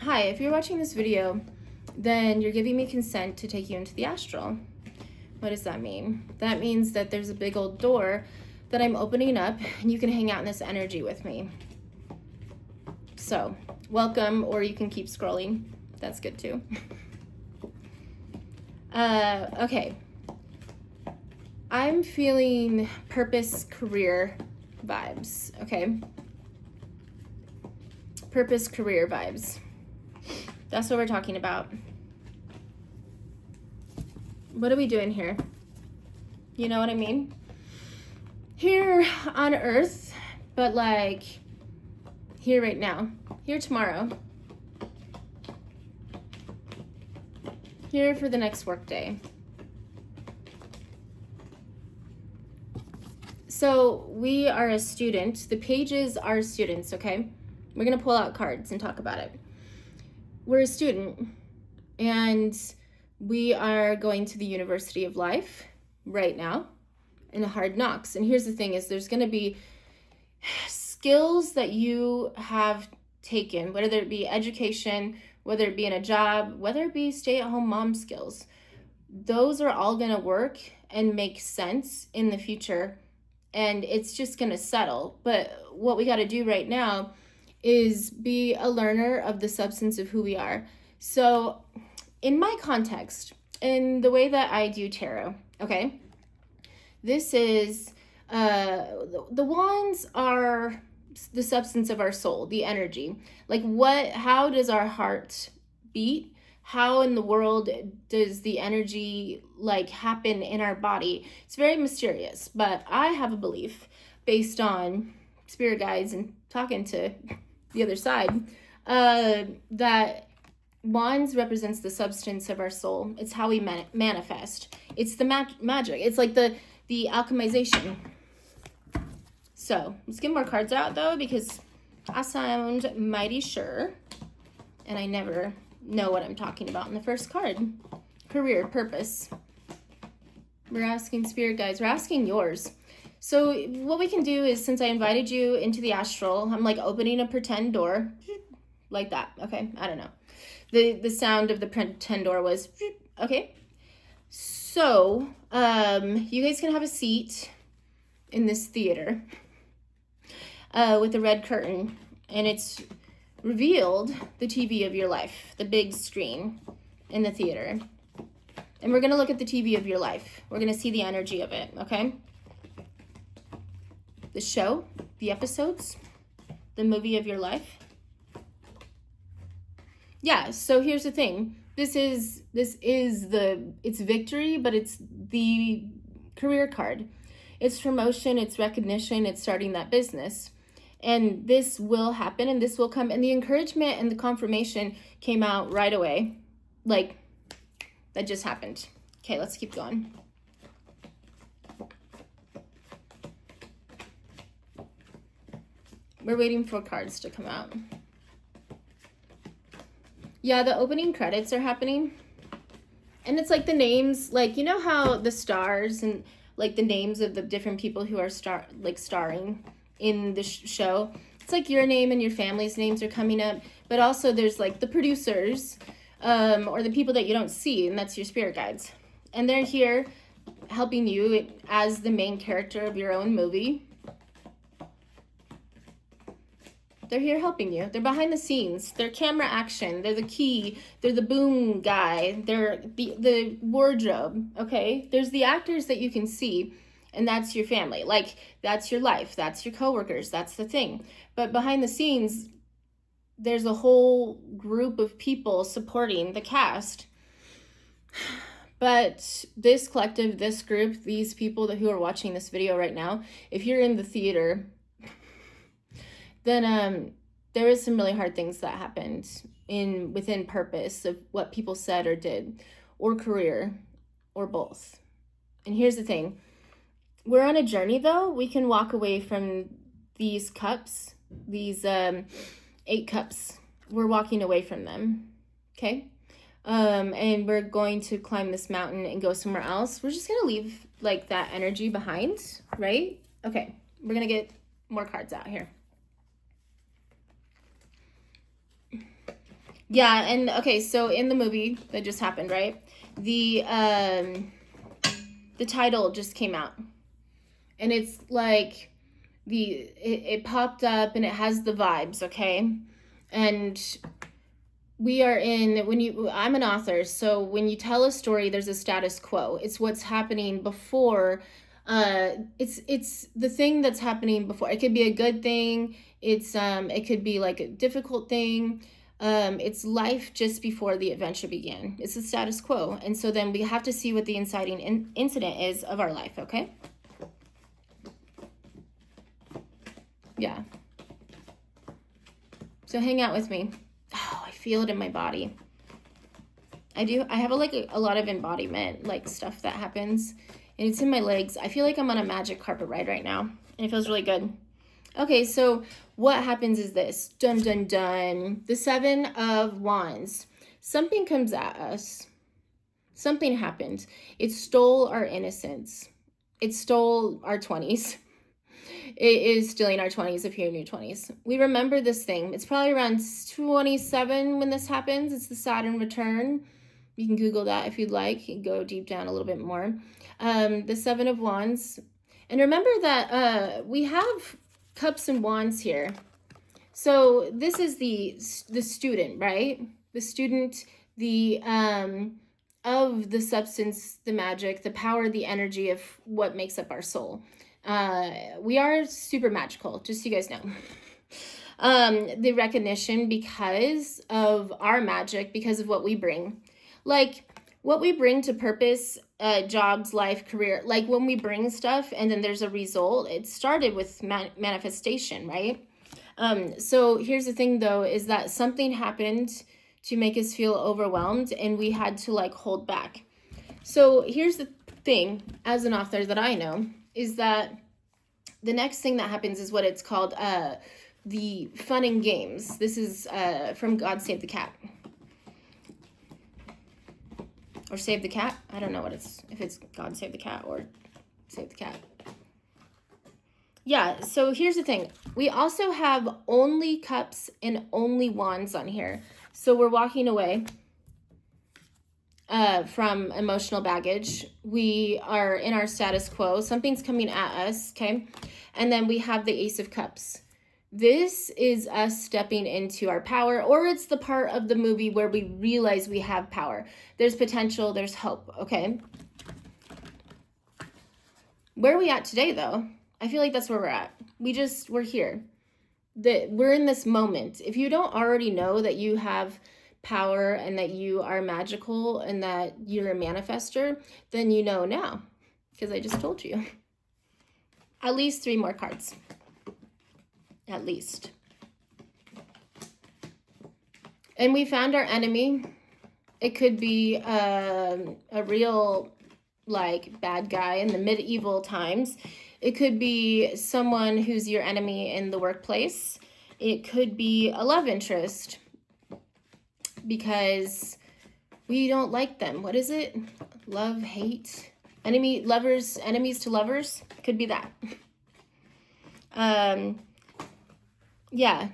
hi, if you're watching this video, then you're giving me consent to take you into the astral. What does that mean? That means that there's a big old door that I'm opening up and you can hang out in this energy with me. So, welcome, or you can keep scrolling. That's good too. Okay. I'm feeling purpose career vibes, okay? Purpose career vibes. That's what we're talking about. What are we doing here? You know what I mean? Here on Earth, but like here right now, here tomorrow, here for the next work day. So we are a student. The pages are students, okay? We're gonna pull out cards and talk about it. We're a student and we are going to the University of Life right now in the Hard Knocks. And here's the thing is there's gonna be skills that you have taken, whether it be education, whether it be in a job, whether it be stay-at-home mom skills. Those are all gonna work and make sense in the future, and it's just gonna settle. But what we gotta do right now is be a learner of the substance of who we are. So in my context, in the way that I do tarot, okay, this is, the wands are the substance of our soul, the energy. Like how does our heart beat? How in the world does the energy like happen in our body? It's very mysterious, but I have a belief based on spirit guides and talking to the other side, that wands represents the substance of our soul. It's how we manifest. It's the magic. It's like the alchemization. So let's get more cards out though, because I sound mighty sure and I never know what I'm talking about in the first card. Career, purpose. We're asking spirit guides. We're asking yours. So what we can do is, since I invited you into the astral, I'm like opening a pretend door like that. Okay, I don't know. The sound of the pretend door was okay. So you guys can have a seat in this theater with a red curtain, and it's revealed the TV of your life, the big screen in the theater. And we're gonna look at the TV of your life. We're gonna see the energy of it, okay? The show, the episodes, the movie of your life. Yeah, so here's the thing. It's victory, but it's the career card. It's promotion, it's recognition, it's starting that business. And this will happen and this will come. And the encouragement and the confirmation came out right away. Like, that just happened. Okay, let's keep going. We're waiting for cards to come out. Yeah, the opening credits are happening. And it's like the names, like, you know how the stars and like the names of the different people who are starring in the show. It's like your name and your family's names are coming up. But also there's like the producers or the people that you don't see, and that's your spirit guides. And they're here helping you as the main character of your own movie. They're here helping you. They're behind the scenes. They're camera action. They're the key. They're the boom guy. They're the wardrobe, okay? There's the actors that you can see, and that's your family. Like, that's your life. That's your coworkers. That's the thing. But behind the scenes, there's a whole group of people supporting the cast. But this collective, this group, these people who are watching this video right now, if you're in the theater, then there is some really hard things that happened within purpose of what people said or did, or career, or both. And here's the thing. We're on a journey, though. We can walk away from these cups, these 8 cups. We're walking away from them, okay? And we're going to climb this mountain and go somewhere else. We're just going to leave, like, that energy behind, right? Okay, we're going to get more cards out here. Yeah, and okay, so in the movie that just happened, right? The title just came out. And it's like it popped up and it has the vibes, okay? And we are in when you I'm an author, so when you tell a story there's a status quo. It's what's happening before. It's the thing that's happening before. It could be a good thing. It could be like a difficult thing. It's life just before the adventure began. It's the status quo, and so then we have to see what the inciting incident is of our life, okay? Yeah. So hang out with me. Oh, I feel it in my body. I have a lot of embodiment, like stuff that happens, and it's in my legs. I feel like I'm on a magic carpet ride right now, and it feels really good. Okay, so what happens is this. Dun, dun, dun. The Seven of Wands. Something comes at us. Something happened. It stole our innocence. It stole our 20s. It is stealing our 20s if you're in your 20s. We remember this thing. It's probably around 27 when this happens. It's the Saturn return. You can Google that if you'd like. You can go deep down a little bit more. The Seven of Wands. And remember that we have cups and wands here. So this is the student, right? The student, of the substance, the magic, the power, the energy of what makes up our soul. We are super magical, just so you guys know. The recognition because of our magic, because of what we bring. Like, what we bring to purpose, jobs, life, career, like when we bring stuff and then there's a result, it started with manifestation, right? So here's the thing though, is that something happened to make us feel overwhelmed and we had to like hold back. So here's the thing, as an author that I know, is that the next thing that happens is what it's called, the fun and games. This is from God Save the Cat. Or Save the Cat. I don't know if it's God Save the Cat or Save the Cat. Yeah, so here's the thing. We also have only cups and only wands on here. So we're walking away from emotional baggage. We are in our status quo. Something's coming at us, okay? And then we have the Ace of Cups. This is us stepping into our power, or it's the part of the movie where we realize we have power. There's potential, there's hope, okay? Where are we at today, though? I feel like that's where we're at. We're here. We're in this moment. If you don't already know that you have power and that you are magical and that you're a manifester, then you know now, because I just told you. At least 3 more cards. At least. And we found our enemy. It could be a real like bad guy in the medieval times. It could be someone who's your enemy in the workplace. It could be a love interest because we don't like them. What is it? Love, hate, enemies to lovers. Could be that. Yeah.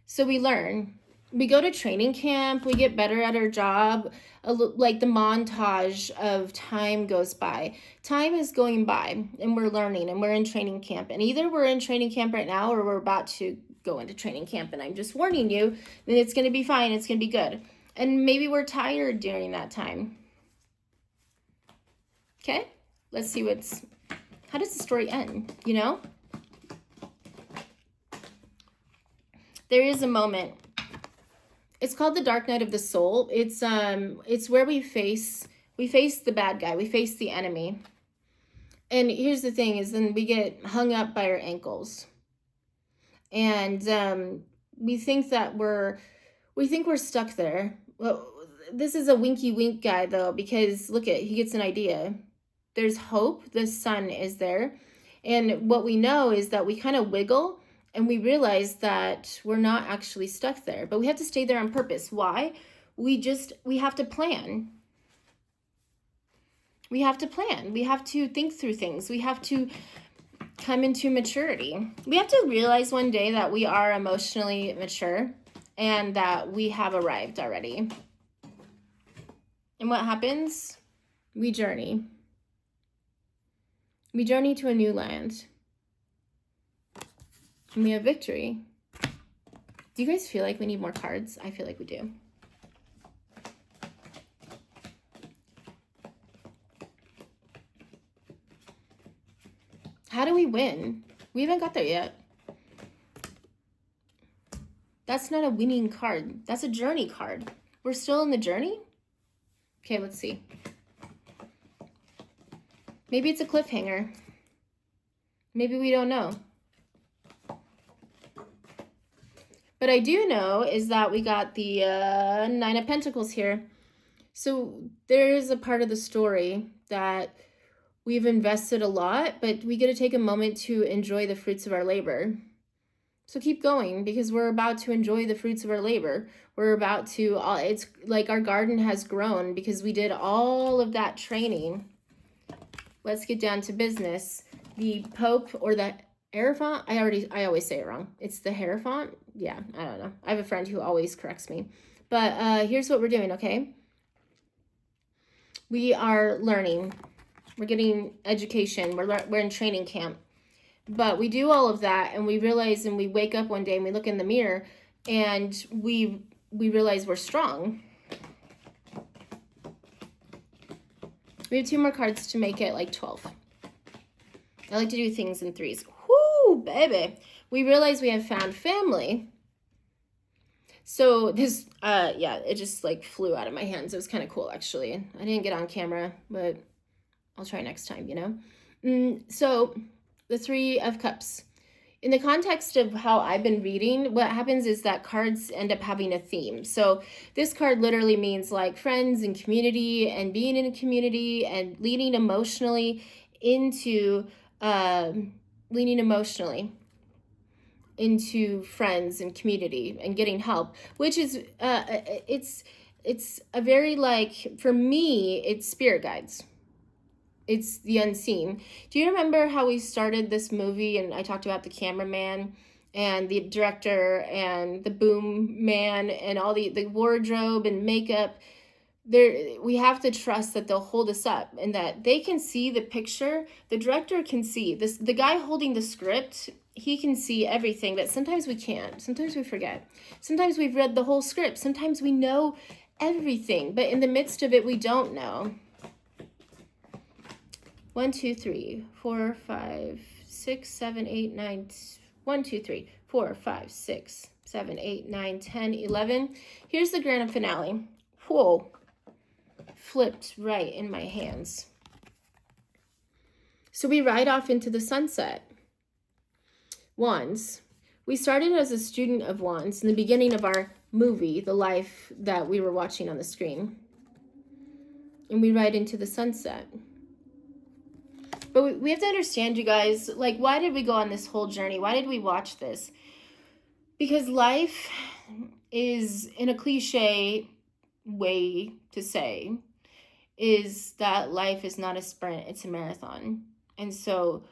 So we learn. We go to training camp. We get better at our job. Like the montage of time goes by. Time is going by and we're learning and we're in training camp. And either we're in training camp right now or we're about to go into training camp. And I'm just warning you that it's going to be fine. It's going to be good. And maybe we're tired during that time. Okay? Let's see how does the story end, you know? There is a moment. It's called the Dark Night of the Soul. It's where we face the bad guy. We face the enemy. And here's the thing is then we get hung up by our ankles. And we think we're stuck there. Well, this is a winky wink guy though, because look he gets an idea. There's hope. The sun is there. And what we know is that we kind of wiggle and we realize that we're not actually stuck there, but we have to stay there on purpose. Why? We have to plan. We have to plan. We have to think through things. We have to come into maturity. We have to realize one day that we are emotionally mature. and that we have arrived already. And what happens? We journey. We journey to a new land. And we have victory. Do you guys feel like we need more cards? I feel like we do. How do we win? We haven't got there yet. That's not a winning card. That's a journey card. We're still in the journey? Okay, let's see. Maybe it's a cliffhanger. Maybe we don't know. But I do know is that we got the Nine of Pentacles here. So there is a part of the story that we've invested a lot, but we get to take a moment to enjoy the fruits of our labor. So keep going, because we're about to enjoy the fruits of our labor. We're about to, it's like our garden has grown because we did all of that training. Let's get down to business. The Pope or the Hierophant, I always say it wrong. It's the Hierophant. Yeah, I don't know. I have a friend who always corrects me. But here's what we're doing, okay? We are learning. We're getting education. We're in training camp. But we do all of that, and we realize, and we wake up one day and we look in the mirror and we realize we're strong. We have 2 more cards to make it like 12. I like to do things in 3s. Whoo, baby. We realize we have found family. So this, yeah, it just like flew out of my hands. It was kind of cool, actually. I didn't get on camera, but I'll try next time, you know? So the 3 of Cups. In the context of how I've been reading, what happens is that cards end up having a theme. So this card literally means like friends and community and being in a community and leaning emotionally into friends and community and getting help, which is it's a very, like, for me, it's spirit guides. It's the unseen. Do you remember how we started this movie and I talked about the cameraman and the director and the boom man and all the wardrobe and makeup? We have to trust that they'll hold us up and that they can see the picture. The director can see this. The guy holding the script, he can see everything, but sometimes we can't. Sometimes we forget. Sometimes we've read the whole script. Sometimes we know everything, but in the midst of it, we don't know. 1, 2, 3, 4, 5, 6, 7, 8, 9. 1, 2, 3, 4, 5, 6, 7, 8, 9, 10, 11. Here's the grand finale. Whoa. Flipped right in my hands. So we ride off into the sunset. Wands. We started as a student of Wands in the beginning of our movie, the life that we were watching on the screen. And we ride into the sunset. But we have to understand, you guys, like, why did we go on this whole journey? Why did we watch this? Because life is, in a cliche way to say, is that life is not a sprint, it's a marathon. And so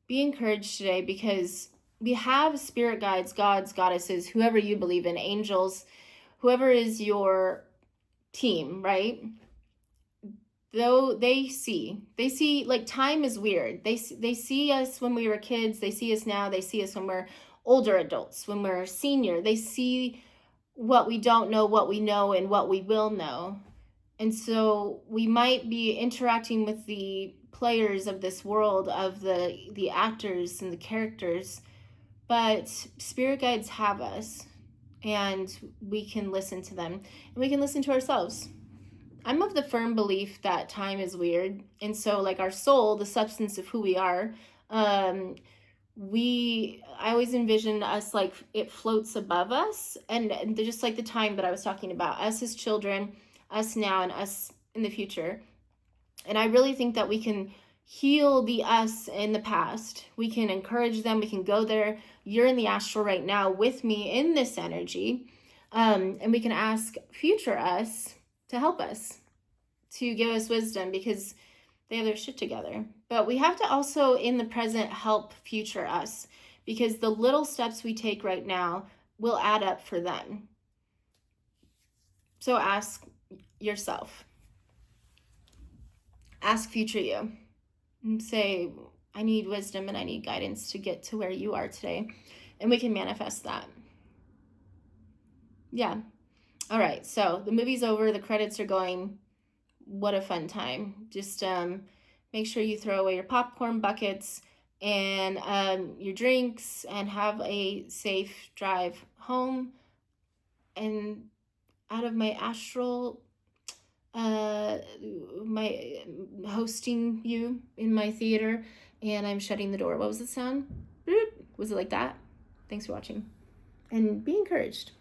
be encouraged today, because we have spirit guides, gods, goddesses, whoever you believe in, angels, whoever is your team, right? Though they see, like, time is weird. They see us when we were kids. They see us now. They see us when we're older adults, when we're senior. They see what we don't know, what we know, and what we will know. And so we might be interacting with the players of this world, of the actors and the characters, but spirit guides have us, and we can listen to them, and we can listen to ourselves. I'm of the firm belief that time is weird. And so, like, our soul, the substance of who we are, I always envision us like it floats above us, and just like the time that I was talking about, us as children, us now, and us in the future. And I really think that we can heal the us in the past. We can encourage them. We can go there. You're in the astral right now with me in this energy. And we can ask future us to help us, to give us wisdom, because they have their shit together. But we have to also, in the present, help future us, because the little steps we take right now will add up for them. So ask yourself, ask future you, and say, I need wisdom and I need guidance to get to where you are today. And we can manifest that. Yeah. All right. So the movie's over. The credits are going. What a fun time. Just make sure you throw away your popcorn buckets and your drinks and have a safe drive home. And out of my astral, my hosting you in my theater, and I'm shutting the door. What was the sound? Was it like that? Thanks for watching and be encouraged.